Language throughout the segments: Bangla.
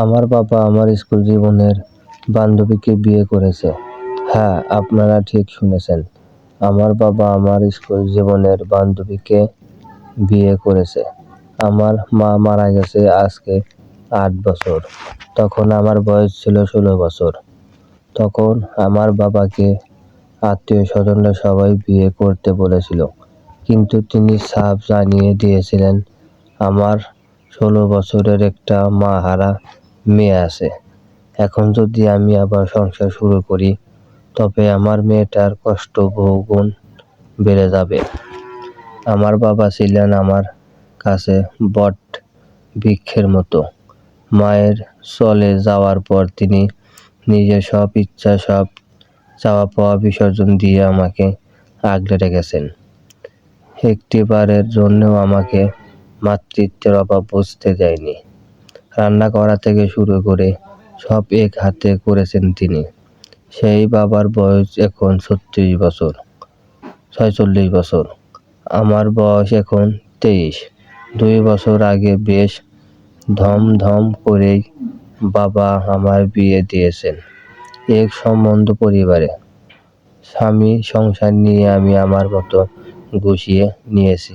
আমার বাবা আমার স্কুল জীবনের বান্ধবীকে বিয়ে করেছে। হ্যাঁ, আপনারা ঠিক শুনেছেন। আমার বাবা আমার স্কুল জীবনের বান্ধবীকে বিয়ে করেছে। আমার মা মারা গেছে আজকে ৮ বছর। তখন আমার বয়স ছিল ১৬ বছর। তখন আমার বাবাকে আত্মীয়-স্বজনরা সবাই বিয়ে করতে বলেছিল। কিন্তু তিনি সাফ জানিয়ে দিয়েছিলেন, আমার ১৬ বছরের একটা মাহারা মেয়ে আছে। এখন যদি আমি আবার সংসার শুরু করি, তবে আমার মেয়েটার কষ্ট বহুগুণ বেড়ে যাবে। আমার বাবা ছিলেন আমার কাছে বট বৃক্ষের মতো। মায়ের চলে যাওয়ার পর তিনি নিজের সব ইচ্ছা, সব চাওয়া পাওয়া বিসর্জন দিয়ে আমাকে আগলে রেখেছেন। একটিবারের জন্যও আমাকে মাতৃত্বের অভাব বুঝতে দেয়নি। রান্না করা থেকে শুরু করে সব এক হাতে করেছেন তিনি। সেই বাবার বয়স এখন 46 বছর। আমার বয়স এখন 23। 2 বছর আগে বেশ ধমধম করেই বাবা আমার বিয়ে দিয়েছেন এক সম্বন্ধ পরিবারে। স্বামী সংসার নিয়ে আমি আমার মতো গুছিয়ে নিয়েছি,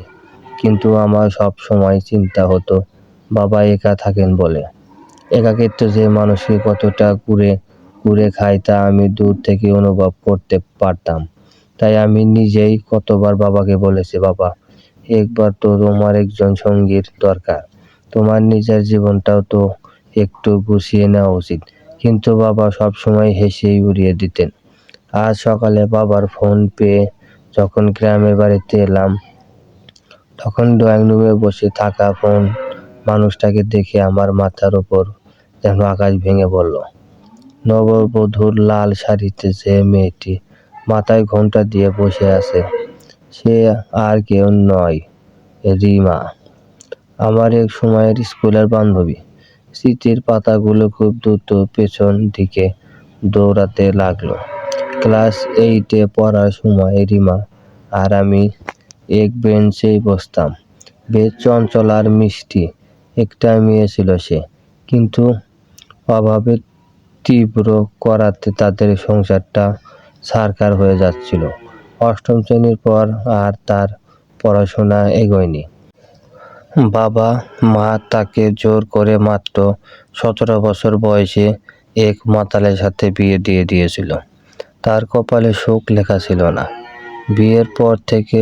কিন্তু আমার সব সময় চিন্তা হতো বাবা একা থাকেন বলে। একাকিত্ব যে মানুষকে কতটা কুরে খায় তা আমি দূর থেকে অনুভব করতে পারতাম। তাই আমি নিজেই কতবার বাবাকে বলেছি, বাবা, একবার তো তোমার একজন সঙ্গীর দরকার। তোমার নিজের জীবনটাও তো একটু গুছিয়ে নেওয়া উচিত। কিন্তু বাবা সবসময় হেসেই উড়িয়ে দিতেন। আজ সকালে বাবার ফোন পেয়ে যখন গ্রামের বাড়িতে এলাম, তখন ড্রয়িং রুমে বসে থাকা মানুষটাকে দেখে আমার মাথার উপর যেন আকাশ ভেঙে পড়ল। নববধূর লাল শাড়িতে যে মেয়েটি মাথায় ঘোমটা দিয়ে বসে আছে, সে আর কেউ নয়, রিমা। আমার এক সময়ের স্কুলের বান্ধবী। স্মৃতির পাতাগুলো খুব দ্রুত পেছন দিকে দৌড়াতে লাগলো। ক্লাস 8-এ পড়ার সময় রিমা আর আমি এক বেঞ্চেই বসতাম। বেশ চঞ্চল আর মিষ্টি একটা মেয়ে ছিল সে, কিন্তু অভাবের তীব্র করাতে তাদের সংসারটা ছারখার হয়ে যাচ্ছিল। 8ম শ্রেণীর পর আর তার পড়াশোনা এগোয়নি। বাবা মা তাকে জোর করে মাত্র 17 বছর বয়সে এক মাতালের সাথে বিয়ে দিয়ে দিয়েছিল। তার কপালে সুখ লেখা ছিল না। বিয়ের পর থেকে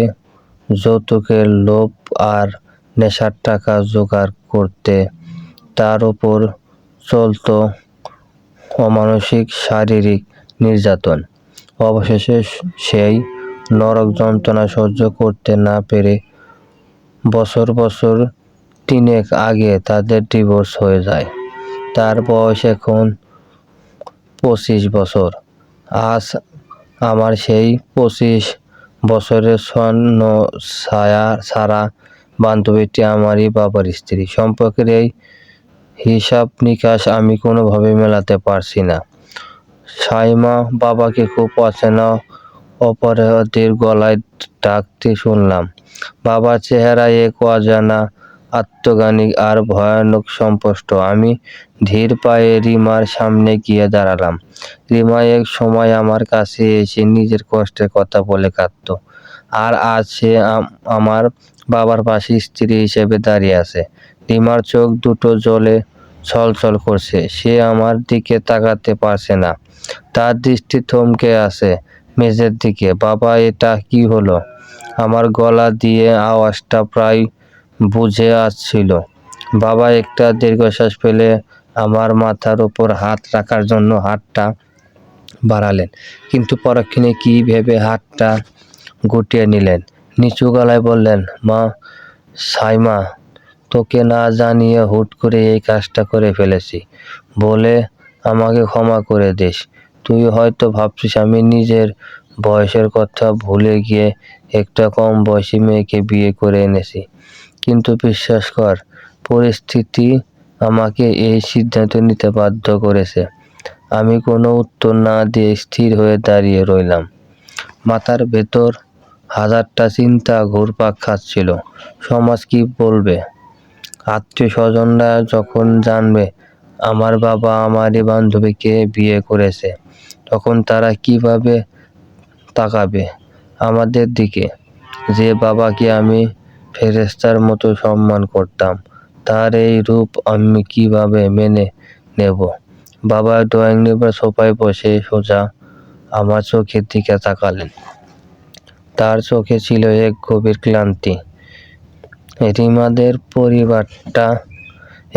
যৌতুকের লোভ আর নেশার টাকা জোগাড় করতে তার উপর চলত অমানসিক শারীরিক নির্যাতন। অবশেষে সেই নরক যন্ত্রণা সহ্য করতে না পেরে বছর 3 আগে তাদের ডিভোর্স হয়ে যায়। তার বয়স এখন 25 বছর। আজ আমার সেই 25 বছরের স্বর্ণ ছাড়া বান্ধবীটি আমারই বাবার স্ত্রী। সম্পর্কের এই হিসাব নিকাশ আমি কোনোভাবে মেলাতে পারছি না। সাইমা বাবাকে খুব অচেনা অপরাধীর গলায় ডাকতে শুনলাম। বাবার চেহারা এক অজানা, আত্মজ্ঞানী আর ভয়ানক স্পষ্ট। আমি ধীর পায়ে রিমার সামনে গিয়ে দাঁড়ালাম। রিমা এক সময় আমার কাছে এসে নিজের কষ্টের কথা বলে কাঁদত, আর আজ সে আমার বাবার পাশে স্ত্রী হিসেবে দাঁড়িয়ে আছে। রিমার চোখ দুটো জলে ছলছল করছে। সে আমার দিকে তাকাতে পারছে না। তার দৃষ্টি থমকে আছে মেঝের দিকে। বাবা, এটা কি হলো? আমার গলা দিয়ে আওয়াজটা প্রায় বুঝে আসছিল। বাবা একটা দীর্ঘশ্বাস ফেলে আমার মাথার উপর হাত রাখার জন্য হাতটা বাড়ালেন, কিন্তু পরক্ষণে কি ভেবে হাতটা গুটিয়ে নিলেন। নিচু গলায় বললেন, মা, সাইমা তোকে না জানিয়ে হুট করে এই কাজটা করে ফেলেছি, বলে আমাকে ক্ষমা করে দিস। তুই হয়তো ভাবছিস আমি নিজের বয়সের কথা ভুলে গিয়ে একটা কম বয়সী মেয়েকে বিয়ে করে এনেছি, কিন্তু বিশ্বাস কর, পরিস্থিতি আমাকে এই সিদ্ধান্ত নিতে বাধ্য করেছে। আমি কোনো উত্তর না দিয়ে স্থির হয়ে দাঁড়িয়ে রইলাম। মাথার ভেতর হাজারটা চিন্তা ঘুরপাক খাচ্ছিল। সমাজ কি বলবে? আত্মীয় স্বজনরা যখন জানবে আমার বাবা আমারই বান্ধবীকে বিয়ে করেছে, তখন তারা কিভাবে তাকাবে আমাদের দিকে? যে বাবাকে আমি ফেরেশতার মতো সম্মান করতাম, তার এই রূপ আমি কিভাবে মেনে নেব? বাবা ড্রয়িং রুমের সোফায় বসে সোজা আমার চোখের দিকে তাকালেন। তার চোখে ছিল এক গভীর ক্লান্তি। রিমাদের পরিবারটা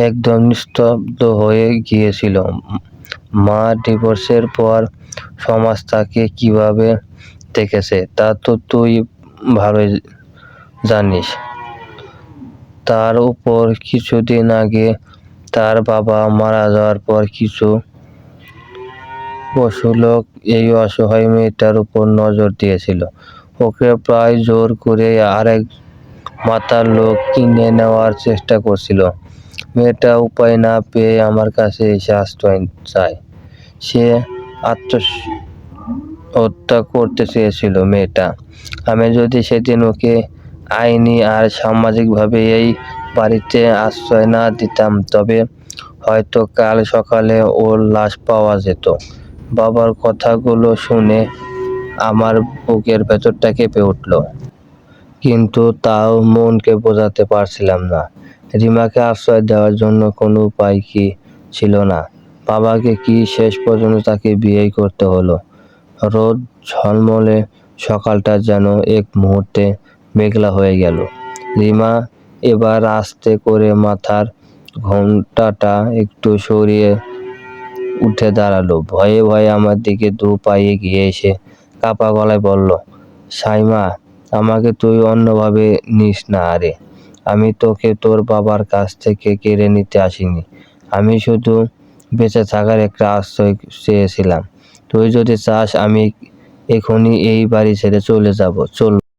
একদম নিস্তব্ধ হয়ে গিয়েছিল। মা ডিভোর্সের পর সমাজ তাকে কিভাবে দেখেছে তা তো তুই ভালোই জানিস। তার উপর কিছুদিন আগে তার বাবা মারা যাওয়ার পর কিছু পশুলোক এই অসহায় মেয়েটার উপর নজর দিয়েছিল। ওকে প্রায় জোর করে আরেক মাতার লোক কিনে নেওয়ার চেষ্টা করছিল। মেয়েটা উপায় না পেয়ে আমার কাছে এসে আশ্রয় চায়। সে আত্মহত্যা করতে চেয়েছিল মেয়েটা। আমি যদি সেদিন ওকে আইনি আর সামাজিকভাবে এই বাড়িতে আশ্রয় না দিতাম, তবে হয়তো কাল সকালে ওর লাশ পাওয়া যেত। বাবার কথাগুলো শুনে আমার বুকের ভেতরটা কেঁপে উঠল, কিন্তু তাও মনকে বোঝাতে পারছিলাম না। রিমাকে আশ্রয় দেওয়ার জন্য কোনো উপায় কি ছিল না? বাবাকে কি শেষ পর্যন্ত তাকে বিয়েই করতে হলো? রোদ ঝলমলে সকালটা যেন এক মুহূর্তে মেঘলা হয়ে গেল। রিমা এবার আস্তে করে মাথার ঘোমটাটা একটু সরিয়ে উঠে দাঁড়ালো। ভয়ে ভয়ে আমার দিকে দু পায়ে এগিয়ে এসে কাঁপা গলায় বলল, সাইমা, আমাকে তুই অন্যভাবে নিস না আরে। আমি তোকে তোর বাবার কাছ থেকে কেড়ে নিতে আসিনি। আমি শুধু বেঁচে থাকার একটা আশ্রয় চেয়েছিলাম। তুই যদি চাস আমি এখনই এই বাড়ি ছেড়ে চলে যাব। চল